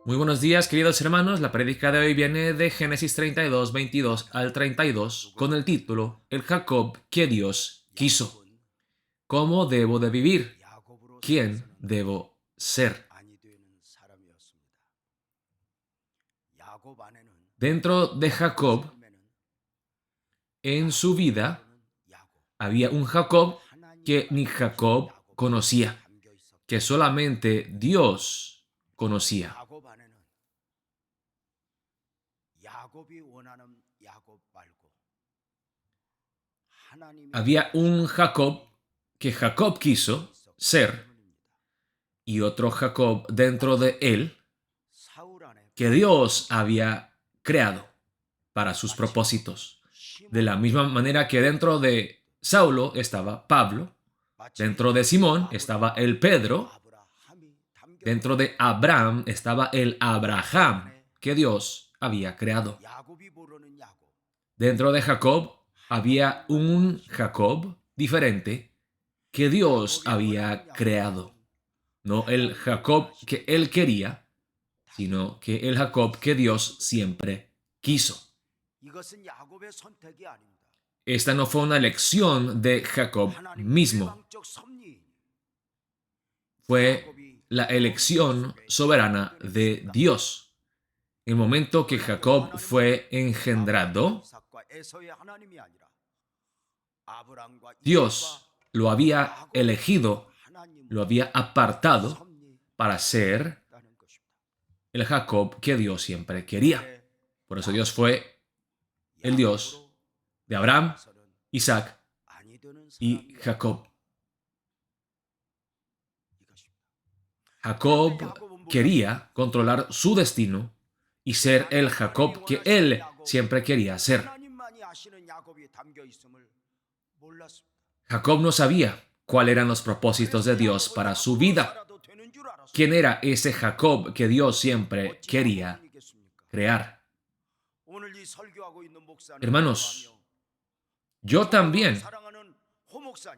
Muy buenos días, queridos hermanos. La prédica de hoy viene de Génesis 32, 22 al 32, con el título El Jacob que Dios quiso. ¿Cómo debo de vivir? ¿Quién debo ser? Dentro de Jacob, en su vida, había un Jacob que ni Jacob conocía, que solamente Dios conocía. Había un Jacob que Jacob quiso ser y otro Jacob dentro de él que Dios había creado para sus propósitos. De la misma manera que dentro de Saulo estaba Pablo, dentro de Simón estaba el Pedro, dentro de Abraham estaba el Abraham que Dios había creado. Dentro de Jacob había un Jacob diferente que Dios había creado. No el Jacob que él quería, sino que el Jacob que Dios siempre quiso. Esta no fue una elección de Jacob mismo. Fue la elección soberana de Dios. En el momento que Jacob fue engendrado, Dios lo había elegido, lo había apartado para ser el Jacob que Dios siempre quería. Por eso Dios fue el Dios de Abraham, Isaac y Jacob. Jacob quería controlar su destino y ser el Jacob que él siempre quería ser. Jacob no sabía cuáles eran los propósitos de Dios para su vida. ¿Quién era ese Jacob que Dios siempre quería crear? Hermanos, yo también,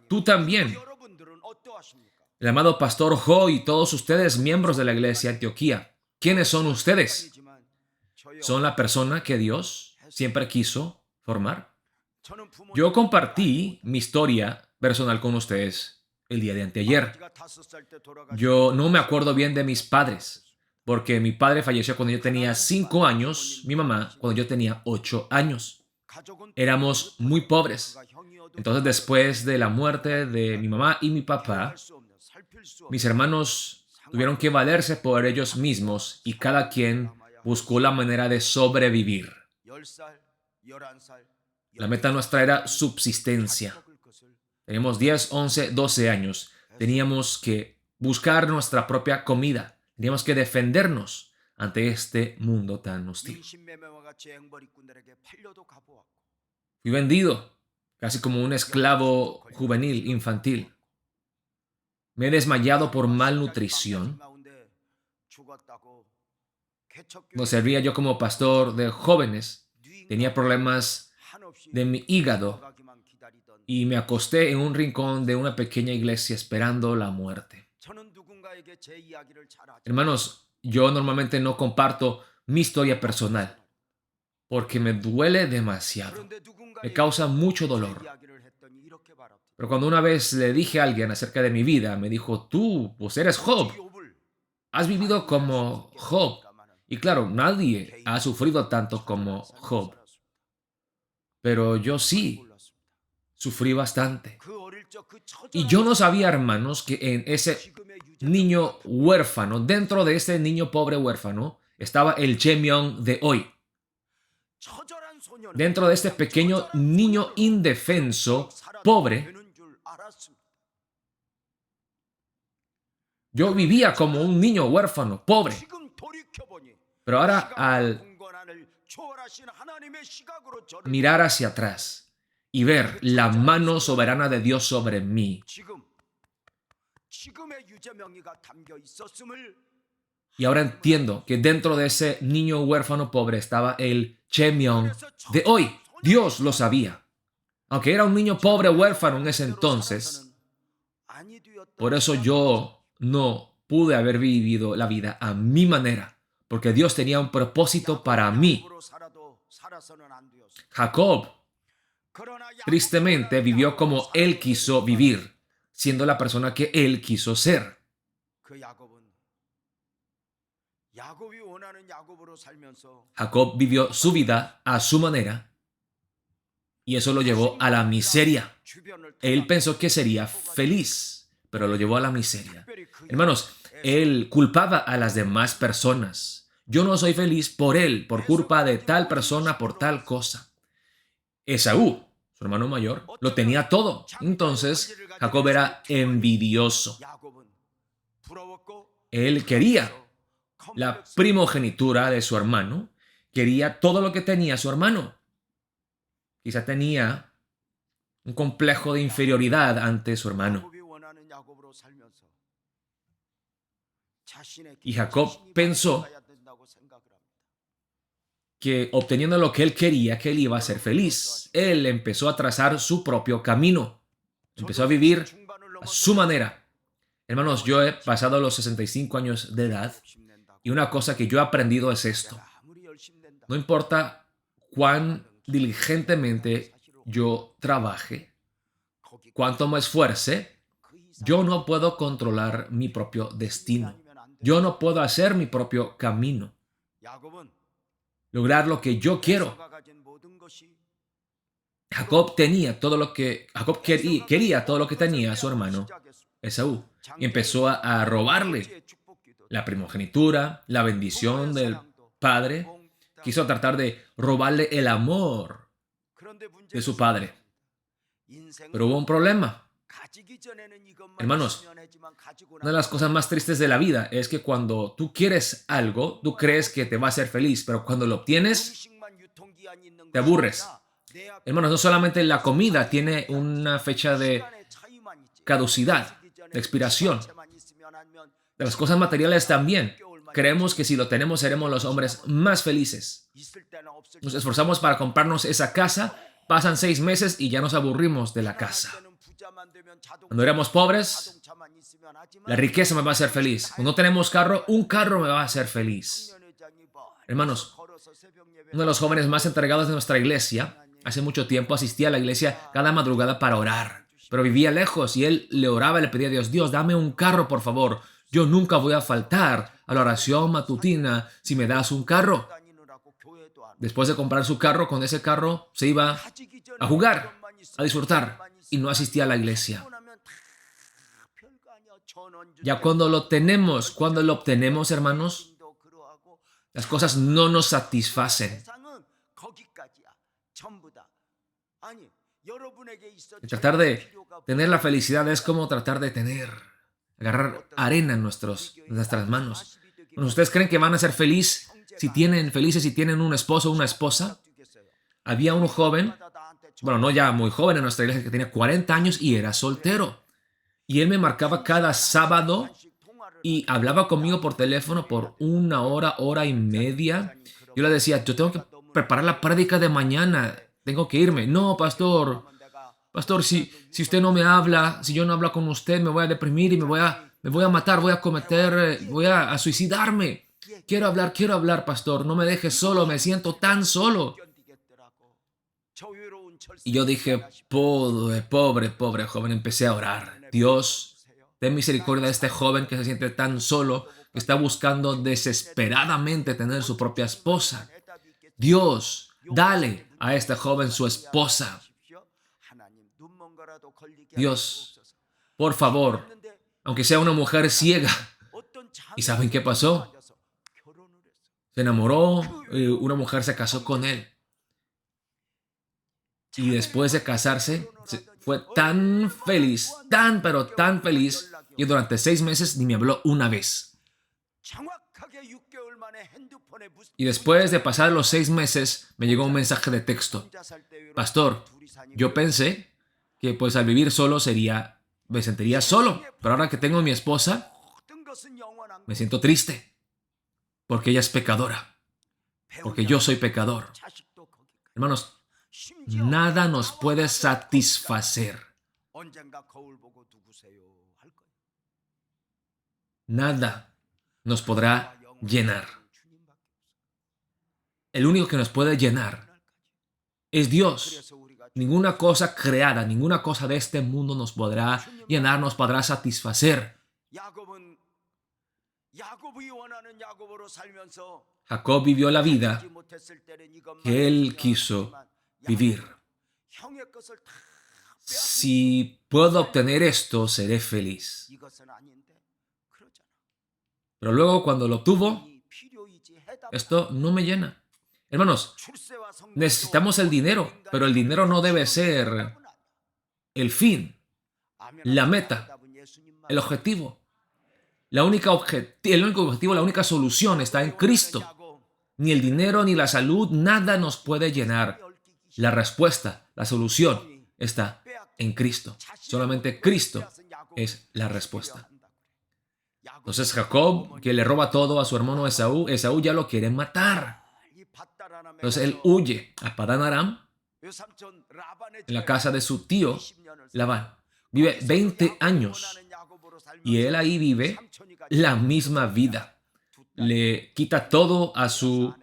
tú también, el amado pastor Jo y todos ustedes miembros de la iglesia Antioquía, ¿quiénes son ustedes? ¿Son la persona que Dios siempre quiso formar? Yo compartí mi historia personal con ustedes el día de anteayer. Yo no me acuerdo bien de mis padres, porque mi padre falleció cuando yo tenía 5 años, mi mamá cuando yo tenía 8 años. Éramos muy pobres. Entonces, después de la muerte de mi mamá y mi papá, mis hermanos tuvieron que valerse por ellos mismos y cada quien buscó la manera de sobrevivir. La meta nuestra era subsistencia. Teníamos 10, 11, 12 años. Teníamos que buscar nuestra propia comida. Teníamos que defendernos ante este mundo tan hostil. Fui vendido, casi como un esclavo juvenil, infantil. Me he desmayado por malnutrición. No servía yo como pastor de jóvenes. Tenía problemas de mi hígado y me acosté en un rincón de una pequeña iglesia esperando la muerte. Hermanos, yo normalmente no comparto mi historia personal porque me duele demasiado. Me causa mucho dolor. Pero cuando una vez le dije a alguien acerca de mi vida, me dijo, tú, pues eres Job. Has vivido como Job. Y claro, nadie ha sufrido tanto como Job. Pero yo sí, sufrí bastante. Y yo no sabía, hermanos, que en ese niño huérfano, dentro de ese niño pobre huérfano, estaba el Chemión de hoy. Dentro de este pequeño niño indefenso, pobre, yo vivía como un niño huérfano, pobre. Pero ahora, al mirar hacia atrás y ver la mano soberana de Dios sobre mí, y ahora entiendo que dentro de ese niño huérfano pobre estaba el Chemión de hoy. Dios lo sabía. Aunque era un niño pobre huérfano en ese entonces, por eso yo no pude haber vivido la vida a mi manera, porque Dios tenía un propósito para mí. Jacob, tristemente, vivió como él quiso vivir, siendo la persona que él quiso ser. Jacob vivió su vida a su manera y eso lo llevó a la miseria. Él pensó que sería feliz, pero lo llevó a la miseria. Hermanos, él culpaba a las demás personas. Yo no soy feliz por él, por culpa de tal persona, por tal cosa. Esaú, su hermano mayor, lo tenía todo. Entonces, Jacob era envidioso. Él quería la primogenitura de su hermano, quería todo lo que tenía su hermano. Quizá tenía un complejo de inferioridad ante su hermano. Y Jacob pensó que obteniendo lo que él quería, que él iba a ser feliz. Él empezó a trazar su propio camino. Empezó a vivir a su manera. Hermanos, yo he pasado los 65 años de edad y una cosa que yo he aprendido es esto. No importa cuán diligentemente yo trabaje, cuánto me esfuerce, yo no puedo controlar mi propio destino. Yo no puedo hacer mi propio camino. Lograr lo que yo quiero. Jacob quería todo lo que tenía su hermano Esaú y empezó a robarle la primogenitura, la bendición del padre. Quiso tratar de robarle el amor de su padre. Pero hubo un problema. Hermanos, una de las cosas más tristes de la vida es que cuando tú quieres algo, tú crees que te va a hacer feliz, pero cuando lo obtienes, te aburres. Hermanos, no solamente la comida tiene una fecha de caducidad, de expiración. De las cosas materiales también. Creemos que si lo tenemos seremos los hombres más felices. Nos esforzamos para comprarnos esa casa, pasan 6 meses y ya nos aburrimos de la casa. Cuando éramos pobres, la riqueza me va a hacer feliz. Cuando no tenemos carro, un carro me va a hacer feliz. Hermanos, uno de los jóvenes más entregados de nuestra iglesia, hace mucho tiempo asistía a la iglesia cada madrugada para orar, pero vivía lejos y él le oraba y le pedía a Dios, Dios, dame un carro, por favor. Yo nunca voy a faltar a la oración matutina si me das un carro. Después de comprar su carro, con ese carro se iba a jugar, a disfrutar y no asistía a la iglesia. Ya cuando lo obtenemos, hermanos, las cosas no nos satisfacen. Y tratar de tener la felicidad es como tratar de agarrar arena en nuestras manos. Bueno, ¿ustedes creen que van a ser felices si tienen un esposo o una esposa? Había un joven, bueno, no ya muy joven en nuestra iglesia, que tenía 40 años y era soltero. Y él me marcaba cada sábado y hablaba conmigo por teléfono por 1 hora, 1 hora y media. Yo le decía, yo tengo que preparar la prédica de mañana, tengo que irme. No, pastor, si usted no me habla, si yo no hablo con usted, me voy a deprimir y me voy a matar, voy a suicidarme. Quiero hablar, pastor, no me deje solo, me siento tan solo. Y yo dije, pobre joven, empecé a orar. Dios, ten misericordia de este joven que se siente tan solo, que está buscando desesperadamente tener su propia esposa. Dios, dale a este joven su esposa. Dios, por favor, aunque sea una mujer ciega. ¿Y saben qué pasó? Se enamoró, una mujer se casó con él. Y después de casarse, fue tan feliz, pero tan feliz, que durante 6 meses ni me habló una vez. Y después de pasar los 6 meses, me llegó un mensaje de texto. Pastor, yo pensé que pues al vivir solo me sentiría solo, pero ahora que tengo a mi esposa, me siento triste, porque ella es pecadora, porque yo soy pecador. Hermanos, nada nos puede satisfacer. Nada nos podrá llenar. el único que nos puede llenar es Dios. Ninguna cosa creada, ninguna cosa de este mundo nos podrá llenar, nos podrá satisfacer. Jacob vivió la vida que él quiso vivir. Si puedo obtener esto, seré feliz. Pero luego cuando lo obtuvo, esto no me llena. Hermanos, necesitamos el dinero, pero el dinero no debe ser el fin, la meta, el objetivo. El único objetivo, la única solución está en Cristo. Ni el dinero ni la salud, nada nos puede llenar. La respuesta, la solución está en Cristo. Solamente Cristo es la respuesta. Entonces Jacob, que le roba todo a su hermano Esaú, Esaú ya lo quiere matar. Entonces él huye a Padán Aram, en la casa de su tío Labán. Vive 20 años y él ahí vive la misma vida. Le quita todo a su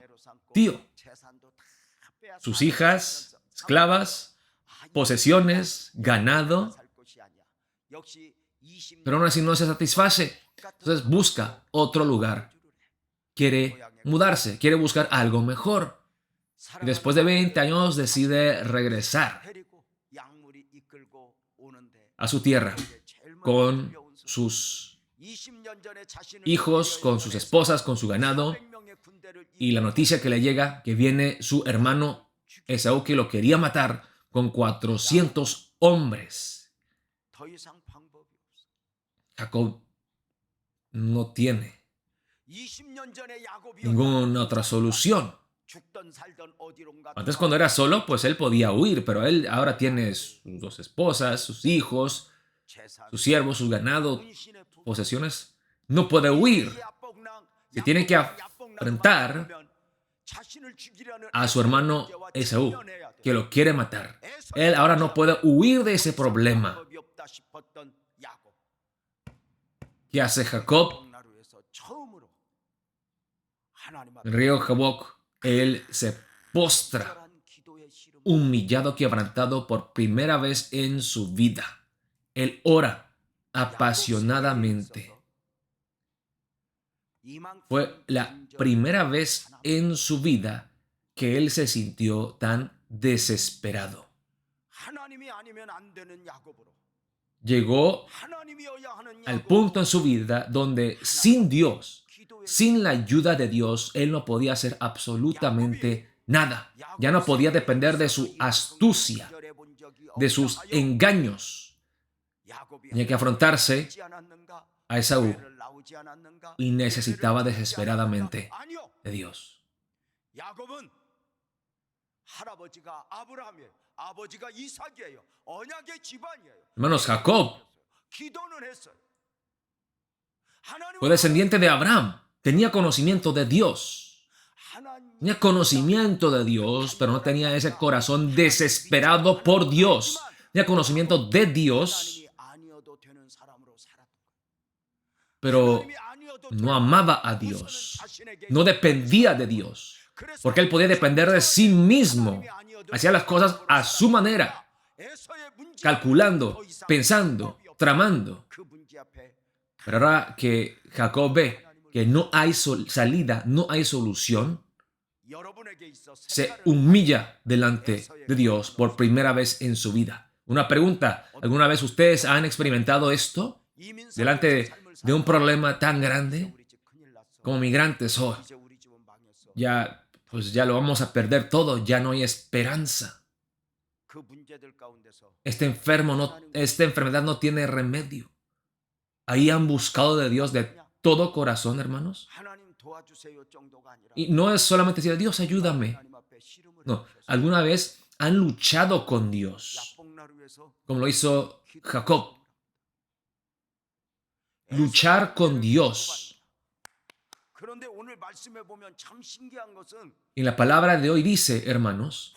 tío. Sus hijas, esclavas, posesiones, ganado. Pero aún así no se satisface. Entonces busca otro lugar. Quiere mudarse, quiere buscar algo mejor. Y después de 20 años decide regresar a su tierra con sus hijos, con sus esposas, con su ganado. Y la noticia que le llega, que viene su hermano Esaú, que lo quería matar con 400 hombres. Jacob no tiene ninguna otra solución. Antes, cuando era solo, pues él podía huir, pero él ahora tiene sus 2 esposas, sus hijos, sus siervos, sus ganados, posesiones. No puede huir. Se tiene que enfrentar a su hermano Esaú, que lo quiere matar. Él ahora no puede huir de ese problema. ¿Qué hace Jacob? En el río Jaboc, él se postra, humillado, quebrantado por primera vez en su vida. Él ora apasionadamente. Fue la primera vez en su vida que él se sintió tan desesperado. Llegó al punto en su vida donde sin Dios, sin la ayuda de Dios, él no podía hacer absolutamente nada. Ya no podía depender de su astucia, de sus engaños. Tenía que afrontarse a Esaú y necesitaba desesperadamente de Dios. Hermanos, Jacob fue descendiente de Abraham. Tenía conocimiento de Dios. Tenía conocimiento de Dios, pero no tenía ese corazón desesperado por Dios. Tenía conocimiento de Dios, pero no amaba a Dios. No dependía de Dios, porque él podía depender de sí mismo. Hacía las cosas a su manera, calculando, pensando, tramando. Pero ahora que Jacob ve que no hay salida, no hay solución, se humilla delante de Dios por primera vez en su vida. Una pregunta, ¿alguna vez ustedes han experimentado esto delante de un problema tan grande? Como migrantes, pues ya lo vamos a perder todo, ya no hay esperanza. Esta enfermedad no tiene remedio. Ahí han buscado de Dios de todo corazón, hermanos. Y no es solamente decir, Dios, ayúdame. No, alguna vez han luchado con Dios, como lo hizo Jacob. Luchar con Dios. Y la palabra de hoy dice, hermanos,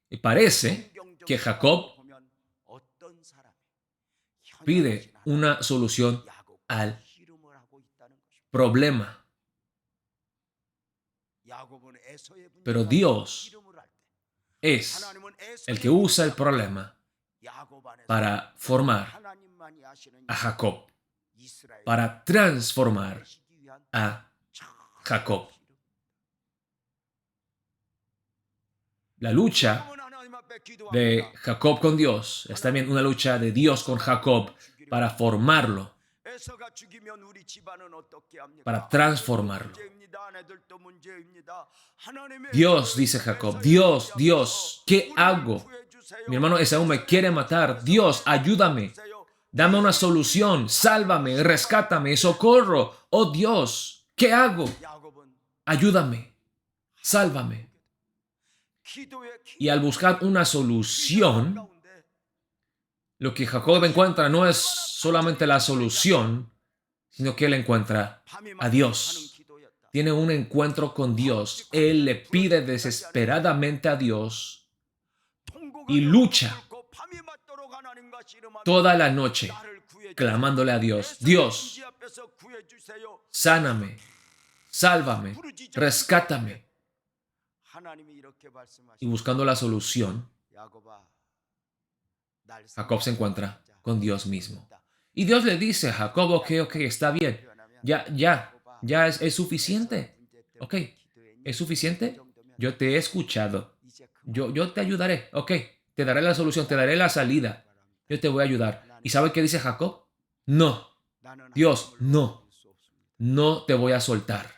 y parece que Jacob pide una solución al problema. Pero Dios es el que usa el problema para formar a Jacob, para transformar a Jacob. La lucha de Jacob con Dios es también una lucha de Dios con Jacob para formarlo, para transformarlo. Dios, dice Jacob, Dios, ¿qué hago? Mi hermano Esaú me quiere matar. Dios, ayúdame. Dame una solución. Sálvame, rescátame, socorro. Oh Dios, ¿qué hago? Ayúdame. Sálvame. Y al buscar una solución, lo que Jacob encuentra no es solamente la solución, sino que él encuentra a Dios. Tiene un encuentro con Dios. Él le pide desesperadamente a Dios y lucha toda la noche clamándole a Dios. Dios, sáname, sálvame, rescátame. Y buscando la solución, Jacob se encuentra con Dios mismo. Y Dios le dice a Jacob, ok, está bien. Ya es suficiente. Ok, ¿es suficiente? Yo te he escuchado. Yo te ayudaré. Ok, te daré la solución, te daré la salida. Yo te voy a ayudar. ¿Y sabe qué dice Jacob? No. Dios, no. No te voy a soltar.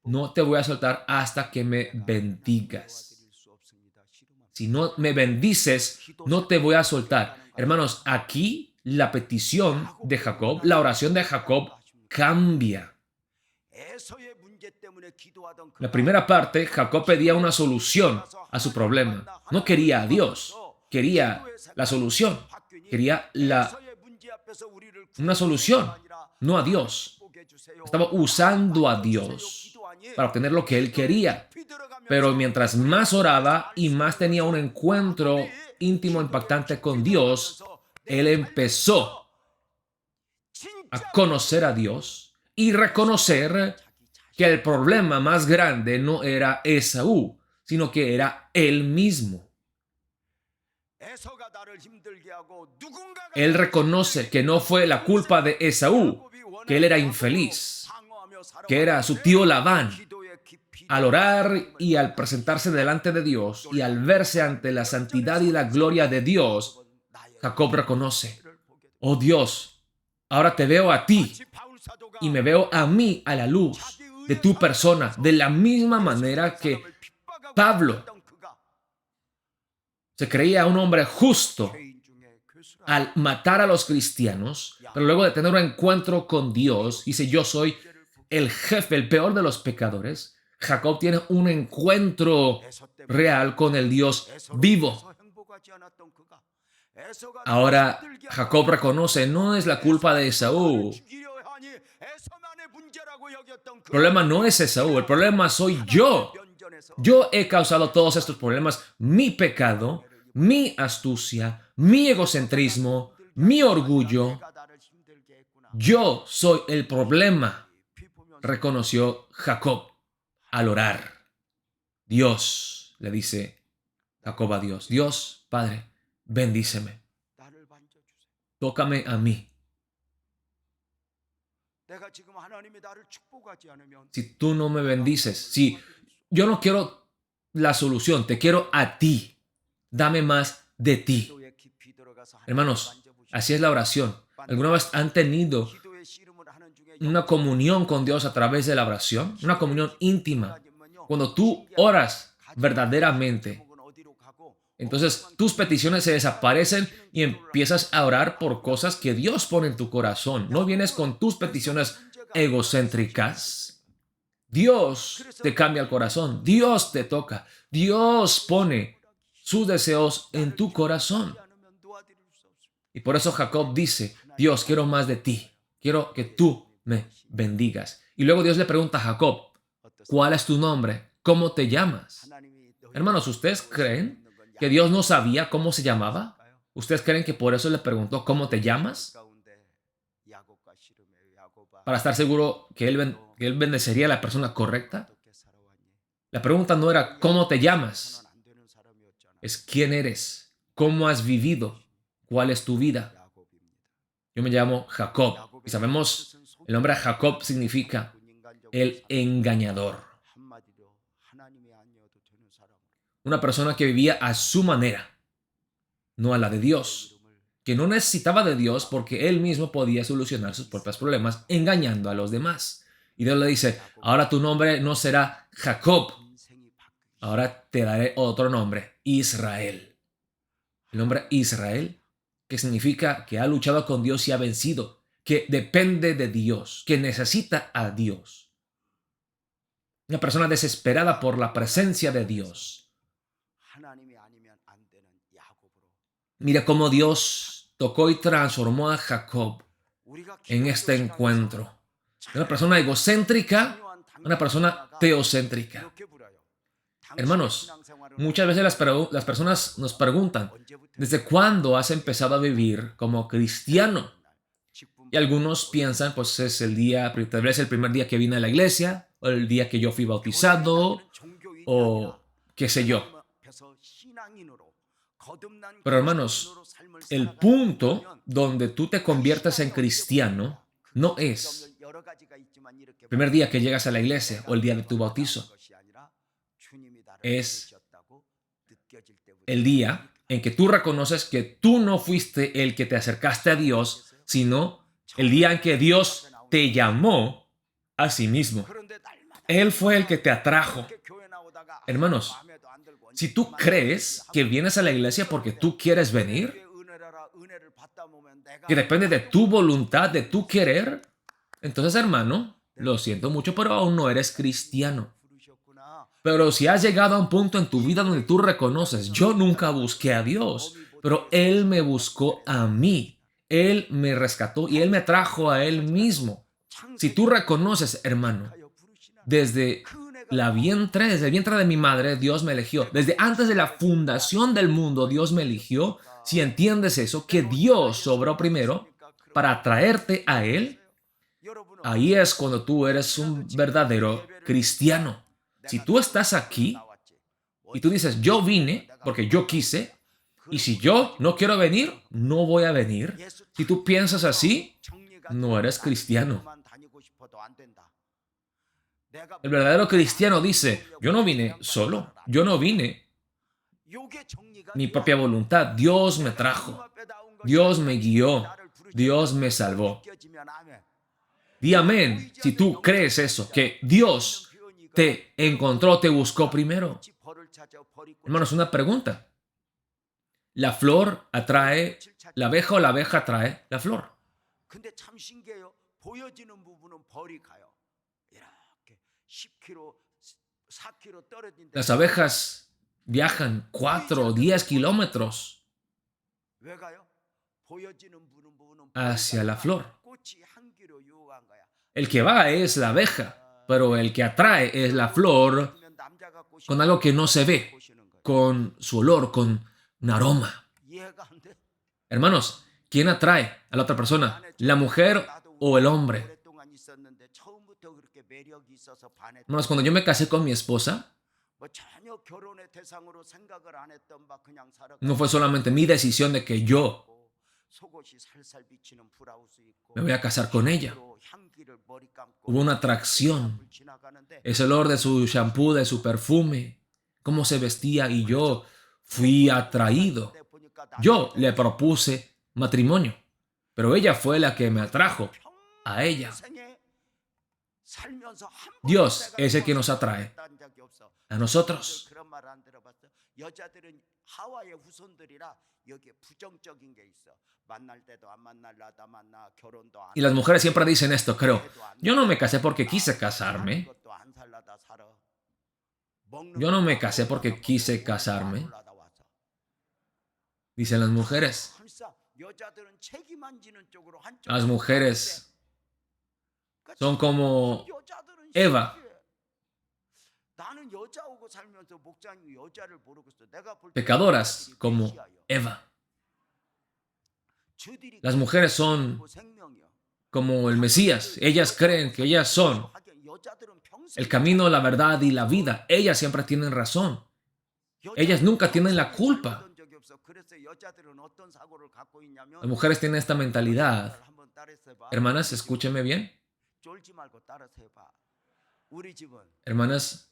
No te voy a soltar hasta que me bendigas. Si no me bendices, no te voy a soltar. Hermanos, aquí la petición de Jacob, la oración de Jacob cambia. La primera parte, Jacob pedía una solución a su problema. No quería a Dios, quería la solución. Quería una solución, no a Dios. Estaba usando a Dios para obtener lo que él quería. Pero mientras más oraba y más tenía un encuentro íntimo, impactante con Dios, él empezó a conocer a Dios y reconocer que el problema más grande no era Esaú, sino que era él mismo. Él reconoce que no fue la culpa de Esaú, que él era infeliz, que era su tío Labán. Al orar y al presentarse delante de Dios y al verse ante la santidad y la gloria de Dios, Jacob reconoce, oh Dios, ahora te veo a ti y me veo a mí a la luz de tu persona, de la misma manera que Pablo se creía un hombre justo al matar a los cristianos, pero luego de tener un encuentro con Dios, dice, yo soy el jefe, el peor de los pecadores. Jacob tiene un encuentro real con el Dios vivo. Ahora Jacob reconoce, no es la culpa de Esaú. El problema no es Esaú, el problema soy yo. Yo he causado todos estos problemas, mi pecado, mi astucia, mi egocentrismo, mi orgullo. Yo soy el problema, reconoció Jacob al orar. Dios, le dice Jacob a Dios, Dios, Padre, bendíceme. Tócame a mí. Si tú no me bendices, si yo no quiero la solución, te quiero a ti. Dame más de ti. Hermanos, así es la oración. ¿Alguna vez han tenido una comunión con Dios a través de la oración? Una comunión íntima. Cuando tú oras verdaderamente, entonces tus peticiones se desaparecen y empiezas a orar por cosas que Dios pone en tu corazón. No vienes con tus peticiones egocéntricas. Dios te cambia el corazón. Dios te toca. Dios pone sus deseos en tu corazón. Y por eso Jacob dice, Dios, quiero más de ti. Quiero que tú me bendigas. Y luego Dios le pregunta a Jacob, ¿cuál es tu nombre? ¿Cómo te llamas? Hermanos, ¿ustedes creen que Dios no sabía cómo se llamaba? ¿Ustedes creen que por eso le preguntó, ¿cómo te llamas? para estar seguro que él bendecería a la persona correcta. La pregunta no era cómo te llamas, es quién eres, cómo has vivido, cuál es tu vida. Yo me llamo Jacob y sabemos, el nombre Jacob significa el engañador. Una persona que vivía a su manera, no a la de Dios, que no necesitaba de Dios porque él mismo podía solucionar sus propios problemas engañando a los demás. Y Dios le dice, ahora tu nombre no será Jacob, ahora te daré otro nombre, Israel. El nombre Israel, que significa que ha luchado con Dios y ha vencido, que depende de Dios, que necesita a Dios. Una persona desesperada por la presencia de Dios. Mira cómo Dios tocó y transformó a Jacob en este encuentro. Una persona egocéntrica, una persona teocéntrica. Hermanos, muchas veces las personas nos preguntan, ¿desde cuándo has empezado a vivir como cristiano? Y algunos piensan, pues es el día, tal vez el primer día que vine a la iglesia, o el día que yo fui bautizado, o qué sé yo. Pero hermanos, el punto donde tú te conviertes en cristiano no es el primer día que llegas a la iglesia o el día de tu bautizo. Es el día en que tú reconoces que tú no fuiste el que te acercaste a Dios, sino el día en que Dios te llamó a sí mismo. Él fue el que te atrajo. Hermanos, si tú crees que vienes a la iglesia porque tú quieres venir, que depende de tu voluntad, de tu querer, entonces, hermano, lo siento mucho, pero aún no eres cristiano. Pero si has llegado a un punto en tu vida donde tú reconoces, yo nunca busqué a Dios, pero Él me buscó a mí. Él me rescató y Él me trajo a Él mismo. Si tú reconoces, hermano, desde desde el vientre de mi madre, Dios me eligió. Desde antes de la fundación del mundo, Dios me eligió. Si entiendes eso, que Dios obró primero para atraerte a Él, ahí es cuando tú eres un verdadero cristiano. Si tú estás aquí y tú dices, yo vine porque yo quise, y si yo no quiero venir, no voy a venir. Si tú piensas así, no eres cristiano. El verdadero cristiano dice, yo no vine solo, yo no vine mi propia voluntad. Dios me trajo, Dios me guió, Dios me salvó. Di amén si tú crees eso, que Dios te encontró, te buscó primero. Hermanos, una pregunta. ¿La flor atrae la abeja o la abeja atrae la flor? Las abejas viajan 4 o 10 kilómetros hacia la flor. El que va es la abeja, pero el que atrae es la flor con algo que no se ve, con su olor, con un aroma. Hermanos, ¿quién atrae a la otra persona? ¿La mujer o el hombre? Hermanos, cuando yo me casé con mi esposa, no fue solamente mi decisión de que yo me voy a casar con ella. Hubo una atracción. Ese olor de su shampoo, de su perfume, cómo se vestía y yo fui atraído. Yo le propuse matrimonio, pero ella fue la que me atrajo a ella. Dios es el que nos atrae a nosotros. Y las mujeres siempre dicen esto, creo. Yo no me casé porque quise casarme. Yo no me casé porque quise casarme. Dicen las mujeres. Las mujeres son como Eva. Pecadoras como Eva. Las mujeres son como el Mesías. Ellas creen que ellas son el camino, la verdad y la vida. Ellas siempre tienen razón. Ellas nunca tienen la culpa. Las mujeres tienen esta mentalidad. Hermanas, escúchenme bien. Hermanas,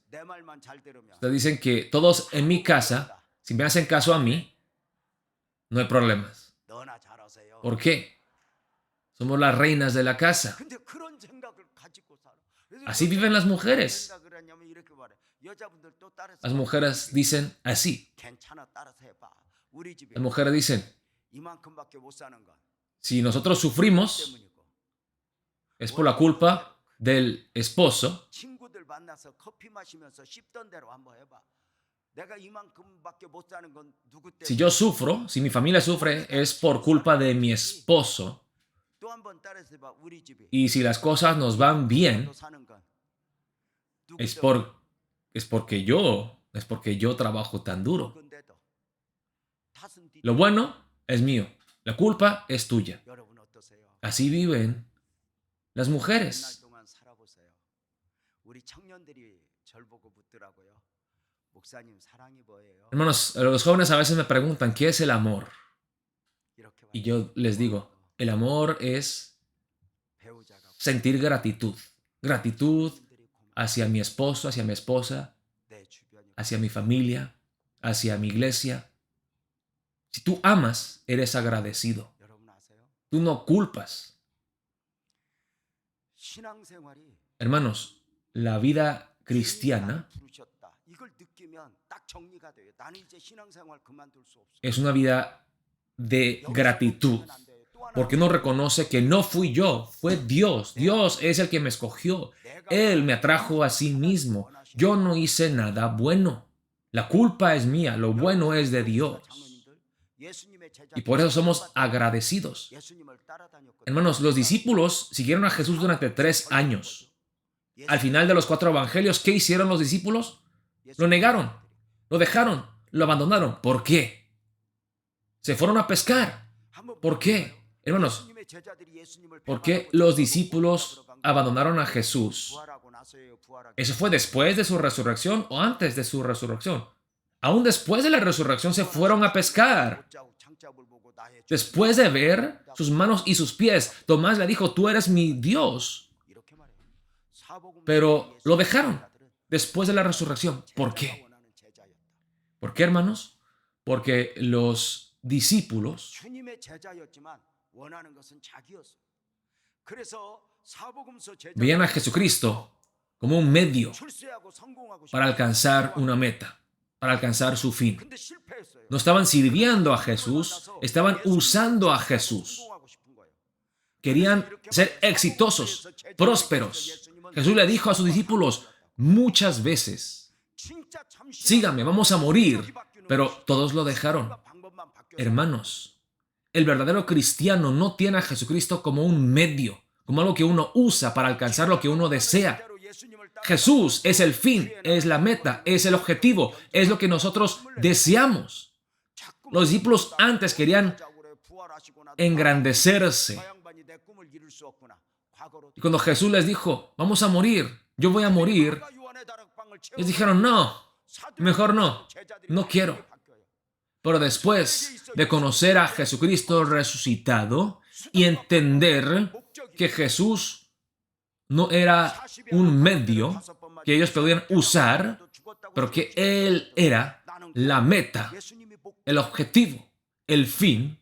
ustedes dicen que todos en mi casa, si me hacen caso a mí, no hay problemas. ¿Por qué? Somos las reinas de la casa. Así viven las mujeres. Las mujeres dicen así. Las mujeres dicen, si nosotros sufrimos, es por la culpa del esposo. Si yo sufro, si mi familia sufre, es por culpa de mi esposo. Y si las cosas nos van bien, es porque yo trabajo tan duro. Lo bueno es mío, la culpa es tuya. Así viven las mujeres. Hermanos, los jóvenes a veces me preguntan, ¿qué es el amor? Y yo les digo, el amor es sentir gratitud. Gratitud hacia mi esposo, hacia mi esposa, hacia mi familia, hacia mi iglesia. Si tú amas, eres agradecido. Tú no culpas. Hermanos, la vida cristiana es una vida de gratitud, porque uno reconoce que no fui yo, fue Dios. Dios es el que me escogió. Él me atrajo a sí mismo. Yo no hice nada bueno. La culpa es mía, lo bueno es de Dios. Y por eso somos agradecidos. Hermanos, los discípulos siguieron a Jesús durante 3 años. Al final de los 4 evangelios, ¿qué hicieron los discípulos? Lo negaron, lo dejaron, lo abandonaron. ¿Por qué? Se fueron a pescar. ¿Por qué? Hermanos, ¿por qué los discípulos abandonaron a Jesús? ¿Eso fue después de su resurrección o antes de su resurrección? Aún después de la resurrección se fueron a pescar. Después de ver sus manos y sus pies, Tomás le dijo, tú eres mi Dios. Pero lo dejaron después de la resurrección. ¿Por qué? ¿Por qué, hermanos? Porque los discípulos veían a Jesucristo como un medio para alcanzar una meta, para alcanzar su fin. No estaban sirviendo a Jesús, estaban usando a Jesús. Querían ser exitosos, prósperos. Jesús le dijo a sus discípulos muchas veces, síganme, vamos a morir, pero todos lo dejaron. Hermanos, el verdadero cristiano no tiene a Jesucristo como un medio, como algo que uno usa para alcanzar lo que uno desea. Jesús es el fin, es la meta, es el objetivo, es lo que nosotros deseamos. Los discípulos antes querían engrandecerse. Y cuando Jesús les dijo, vamos a morir, yo voy a morir, ellos dijeron, no, mejor no, no quiero. Pero después de conocer a Jesucristo resucitado y entender que Jesús no era un medio que ellos podían usar, pero que Él era la meta, el objetivo, el fin,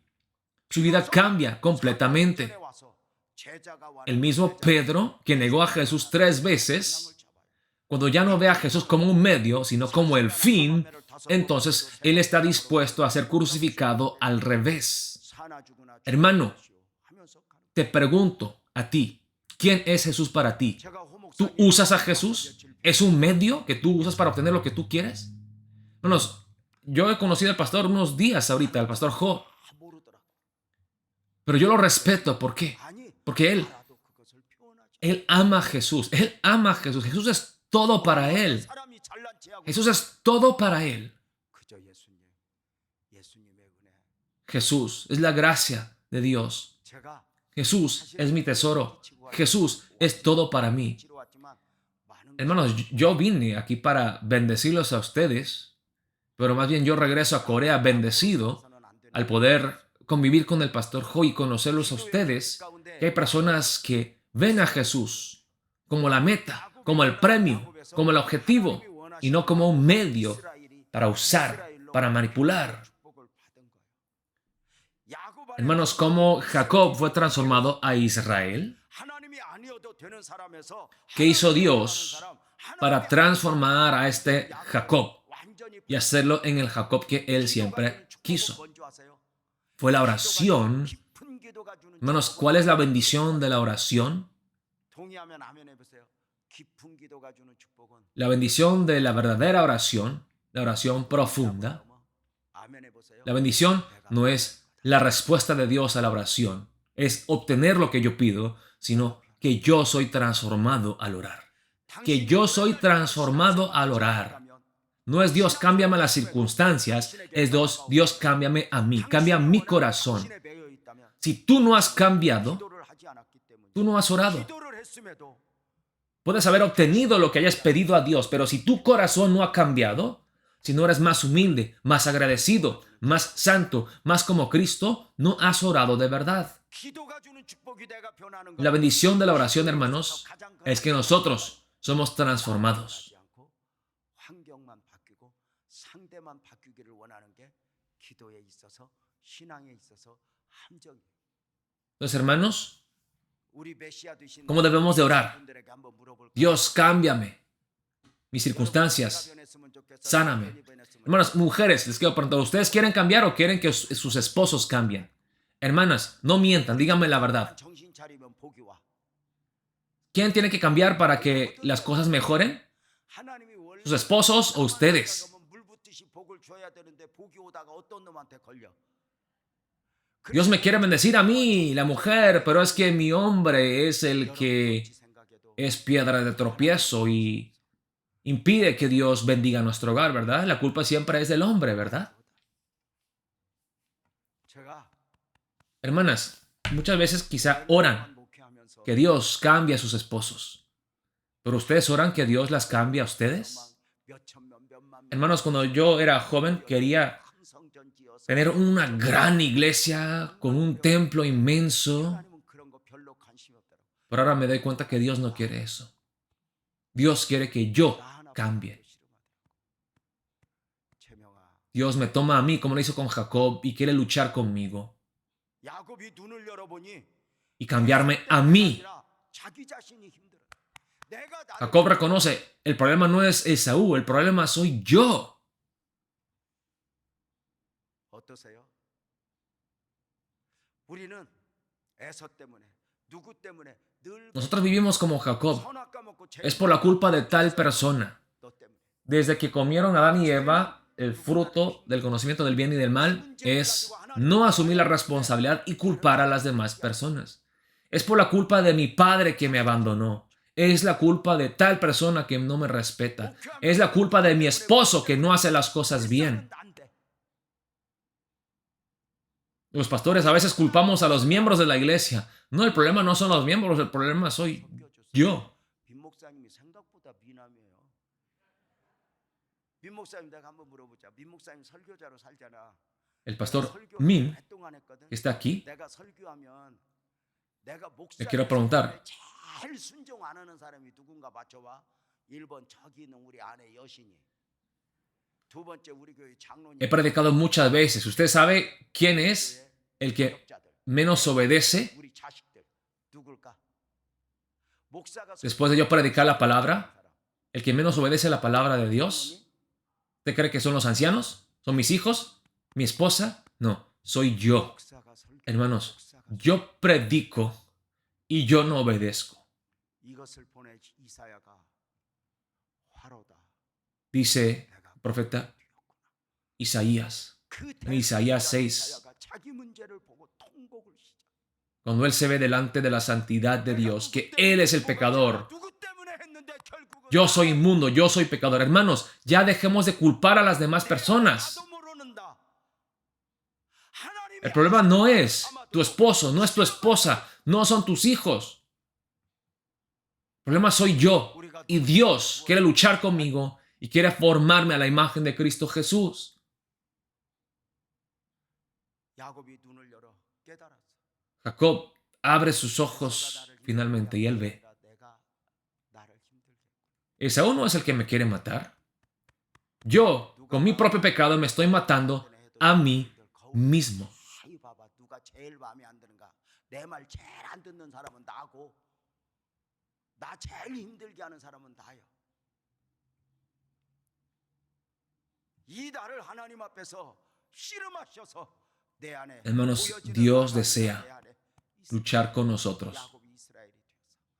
su vida cambia completamente. El mismo Pedro, que negó a Jesús 3 veces, cuando ya no ve a Jesús como un medio, sino como el fin, entonces él está dispuesto a ser crucificado al revés. Hermano, te pregunto a ti, ¿quién es Jesús para ti? ¿Tú usas a Jesús? ¿Es un medio que tú usas para obtener lo que tú quieres? Hermanos, yo he conocido al pastor unos días ahorita, al pastor Jo, pero yo lo respeto. ¿Por qué? Porque él ama a Jesús. Él ama a Jesús. Jesús es todo para él. Jesús es todo para él. Jesús es la gracia de Dios. Jesús es mi tesoro. Jesús es todo para mí. Hermanos, yo vine aquí para bendecirlos a ustedes, pero más bien yo regreso a Corea bendecido al poder convivir con el pastor Ho y conocerlos a ustedes, que hay personas que ven a Jesús como la meta, como el premio, como el objetivo, y no como un medio para usar, para manipular. Hermanos, ¿cómo Jacob fue transformado a Israel? ¿Qué hizo Dios para transformar a este Jacob y hacerlo en el Jacob que él siempre quiso? Fue la oración. Hermanos, ¿cuál es la bendición de la oración? La bendición de la verdadera oración, la oración profunda. La bendición no es la respuesta de Dios a la oración, es obtener lo que yo pido, sino que yo soy transformado al orar. Que yo soy transformado al orar. No es Dios, cámbiame las circunstancias, es Dios, cámbiame a mí, cambia mi corazón. Si tú no has cambiado, tú no has orado. Puedes haber obtenido lo que hayas pedido a Dios, pero si tu corazón no ha cambiado, si no eres más humilde, más agradecido, más santo, más como Cristo, no has orado de verdad. La bendición de la oración, hermanos, es que nosotros somos transformados. Entonces, hermanos, ¿cómo debemos de orar? Dios, cámbiame mis circunstancias, sáname. Hermanas, mujeres, les quiero preguntar, ¿ustedes quieren cambiar o quieren que sus esposos cambien? Hermanas, no mientan, díganme la verdad. ¿Quién tiene que cambiar para que las cosas mejoren? ¿Sus esposos o ustedes? Dios me quiere bendecir a mí, la mujer, pero es que mi hombre es el que es piedra de tropiezo y impide que Dios bendiga nuestro hogar, ¿verdad? La culpa siempre es del hombre, ¿verdad? Hermanas, muchas veces quizá oran que Dios cambie a sus esposos, pero ustedes oran que Dios las cambie a ustedes. Hermanos, cuando yo era joven quería tener una gran iglesia con un templo inmenso, pero ahora me doy cuenta que Dios no quiere eso. Dios quiere que yo cambie. Dios me toma a mí como lo hizo con Jacob y quiere luchar conmigo y cambiarme a mí. Jacob reconoce, el problema no es Esaú, el problema soy yo. Nosotros vivimos como Jacob. Es por la culpa de tal persona. Desde que comieron Adán y Eva, el fruto del conocimiento del bien y del mal es no asumir la responsabilidad y culpar a las demás personas. Es por la culpa de mi padre que me abandonó. Es la culpa de tal persona que no me respeta. Es la culpa de mi esposo que no hace las cosas bien. Los pastores a veces culpamos a los miembros de la iglesia. No, el problema no son los miembros, el problema soy yo. El pastor Min, que está aquí, le quiero preguntar, he predicado muchas veces. ¿Usted sabe quién es el que menos obedece? Después de yo predicar la palabra, el que menos obedece la palabra de Dios. ¿Usted cree que son los ancianos? ¿Son mis hijos? ¿Mi esposa? No, soy yo. Hermanos, yo predico y yo no obedezco. Dice el profeta Isaías, en Isaías 6, cuando él se ve delante de la santidad de Dios, que él es el pecador. Yo soy inmundo, yo soy pecador. Hermanos, ya dejemos de culpar a las demás personas. El problema no es tu esposo, no es tu esposa, no son tus hijos. El problema soy yo. Y Dios quiere luchar conmigo y quiere formarme a la imagen de Cristo Jesús. Jacob abre sus ojos finalmente y él ve. Esaú no es el que me quiere matar. Yo, con mi propio pecado, me estoy matando a mí mismo. Hermanos, Dios desea luchar con nosotros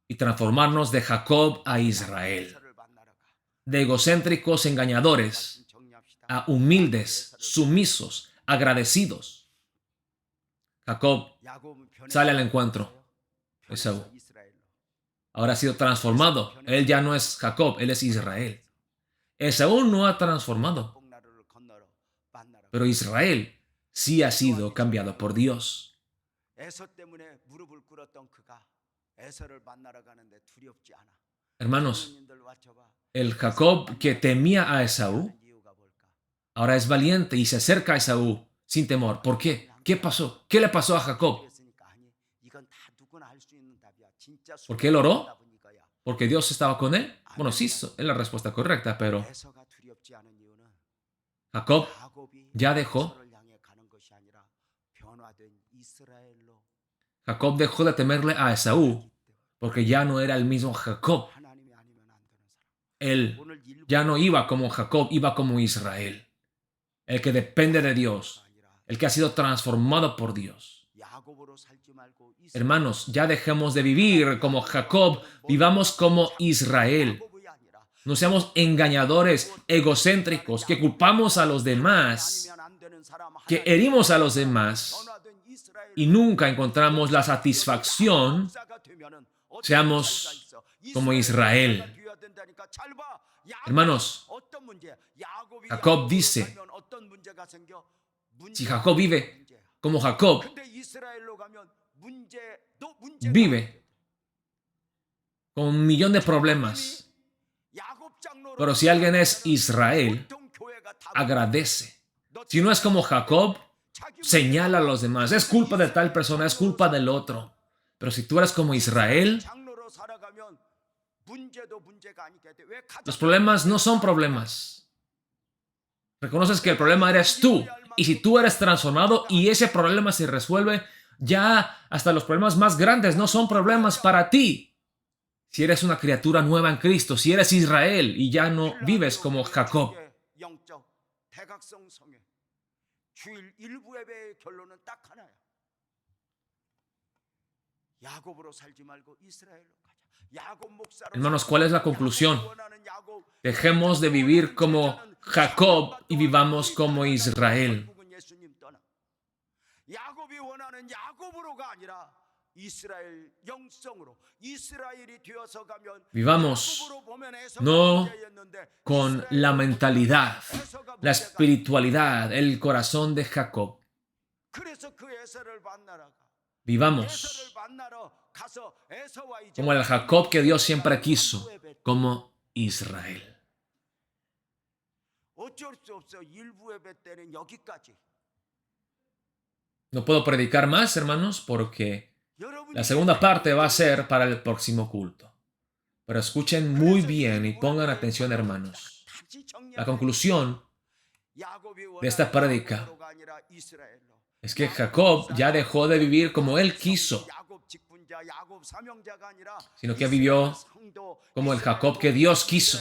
y transformarnos de Jacob a Israel, de egocéntricos engañadores a humildes, sumisos, agradecidos. Jacob sale al encuentro de Esaú. Ahora ha sido transformado. Él ya no es Jacob, él es Israel. Esaú no ha transformado, pero Israel sí ha sido cambiado por Dios. Hermanos, el Jacob que temía a Esaú ahora es valiente y se acerca a Esaú sin temor. ¿Por qué? ¿Qué pasó? ¿Qué le pasó a Jacob? ¿Por qué él oró? ¿Porque Dios estaba con él? Bueno, sí, es la respuesta correcta, pero Jacob ya dejó. Jacob dejó de temerle a Esaú porque ya no era el mismo Jacob. Él ya no iba como Jacob, iba como Israel. El que depende de Dios, el que ha sido transformado por Dios. Hermanos, ya dejemos de vivir como Jacob, vivamos como Israel. No seamos engañadores, egocéntricos, que culpamos a los demás, que herimos a los demás y nunca encontramos la satisfacción. Seamos como Israel. Hermanos, Jacob dice, si Jacob vive como Jacob, vive con 1,000,000 de problemas. Pero si alguien es Israel, agradece. Si no es como Jacob, señala a los demás. Es culpa de tal persona, es culpa del otro. Pero si tú eres como Israel, los problemas no son problemas. Reconoces que el problema eres tú. Y si tú eres transformado y ese problema se resuelve, ya hasta los problemas más grandes no son problemas para ti. Si eres una criatura nueva en Cristo, si eres Israel y ya no vives como Jacob. Hermanos, ¿cuál es la conclusión? Dejemos de vivir como Jacob y vivamos como Israel. Vivamos no con la mentalidad, la espiritualidad, el corazón de Jacob. Vivamos como el Jacob que Dios siempre quiso, como Israel. No puedo predicar más, hermanos, porque la segunda parte va a ser para el próximo culto. Pero escuchen muy bien y pongan atención, hermanos. La conclusión de esta prédica es que Jacob ya dejó de vivir como él quiso, sino que vivió como el Jacob que Dios quiso.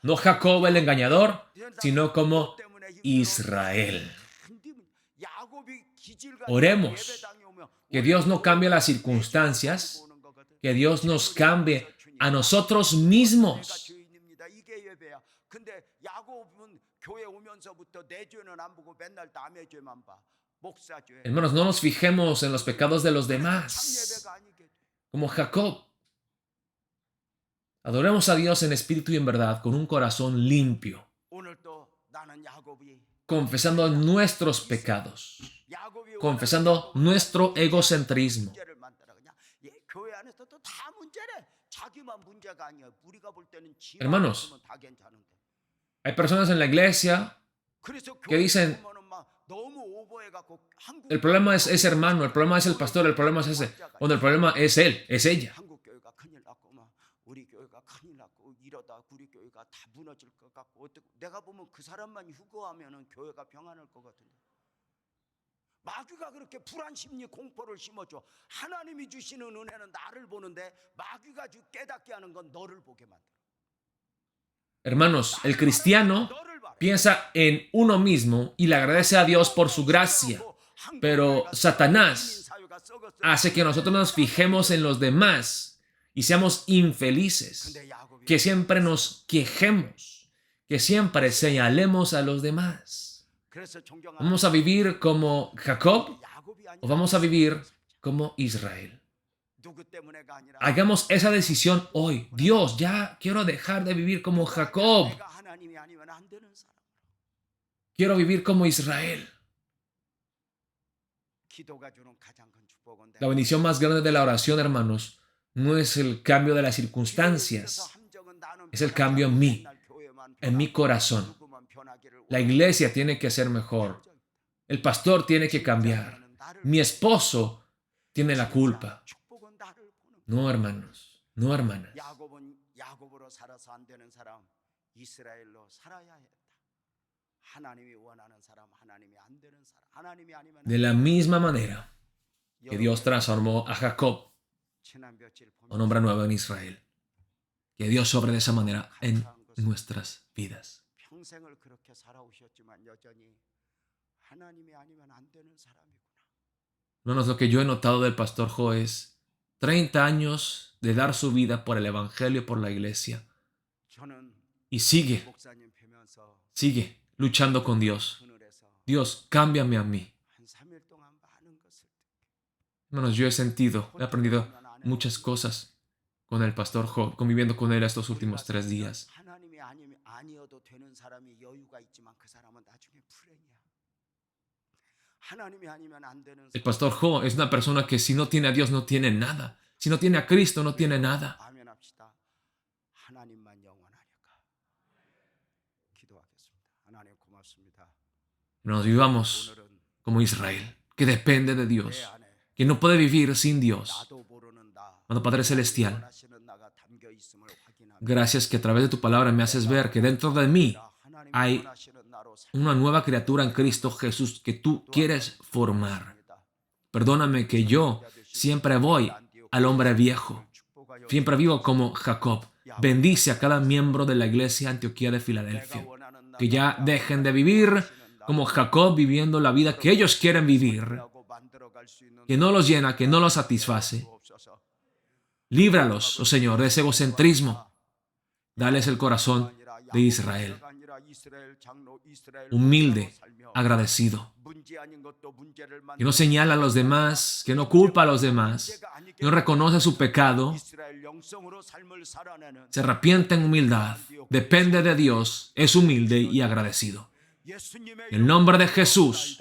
No Jacob el engañador, sino como Israel. Oremos que Dios no cambie las circunstancias, que Dios nos cambie a nosotros mismos. Hermanos, no nos fijemos en los pecados de los demás, como Jacob. Adoremos a Dios en espíritu y en verdad, con un corazón limpio, confesando nuestros pecados. confesando nuestro egocentrismo. Hermanos, hay personas en la iglesia que dicen, el problema es ese hermano, el problema es el pastor, el problema es ese, cuando el problema es él, es ella. 마귀가 그렇게 불안 심리 공포를 심어줘. 하나님이 주시는 은혜는 나를 보는데 마귀가 깨닫게 하는 건 너를 보게 만들어. Hermanos, el cristiano piensa en uno mismo y le agradece a Dios por su gracia, pero Satanás hace que nosotros nos fijemos en los demás y seamos infelices, que siempre nos quejemos, que siempre señalemos a los demás. ¿Vamos a vivir como Jacob o vamos a vivir como Israel? Hagamos esa decisión hoy. Dios, ya quiero dejar de vivir como Jacob. Quiero vivir como Israel. La bendición más grande de la oración, hermanos, no es el cambio de las circunstancias, es el cambio en mi corazón. La iglesia tiene que ser mejor. El pastor tiene que cambiar. Mi esposo tiene la culpa. No, hermanos. No, hermanas. De la misma manera que Dios transformó a Jacob a un hombre nuevo en Israel. Que Dios obre de esa manera en nuestras vidas. Hermanos, lo que yo he notado del pastor Jo es 30 años de dar su vida por el evangelio, por la iglesia. Y sigue luchando con Dios. Dios, cámbiame a mí. Hermanos, yo he aprendido muchas cosas con el pastor Jo, conviviendo con él estos últimos 3 días. El pastor Jo es una persona que si no tiene a Dios no tiene nada. Si no tiene a Cristo no tiene nada. Nos vivamos como Israel, que depende de Dios, que no puede vivir sin Dios. Amado Padre Celestial, gracias que a través de tu palabra me haces ver que dentro de mí hay una nueva criatura en Cristo Jesús que tú quieres formar. Perdóname que yo siempre voy al hombre viejo. Siempre vivo como Jacob. Bendice a cada miembro de la iglesia Antioquía de Filadelfia. Que ya dejen de vivir como Jacob, viviendo la vida que ellos quieren vivir, que no los llena, que no los satisface. Líbralos, oh Señor, de ese egocentrismo. Dales el corazón de Israel, humilde, agradecido, que no señala a los demás, que no culpa a los demás, que no reconoce su pecado, se arrepiente en humildad, depende de Dios, es humilde y agradecido. En el nombre de Jesús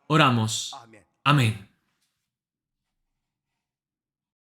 oramos. Amén.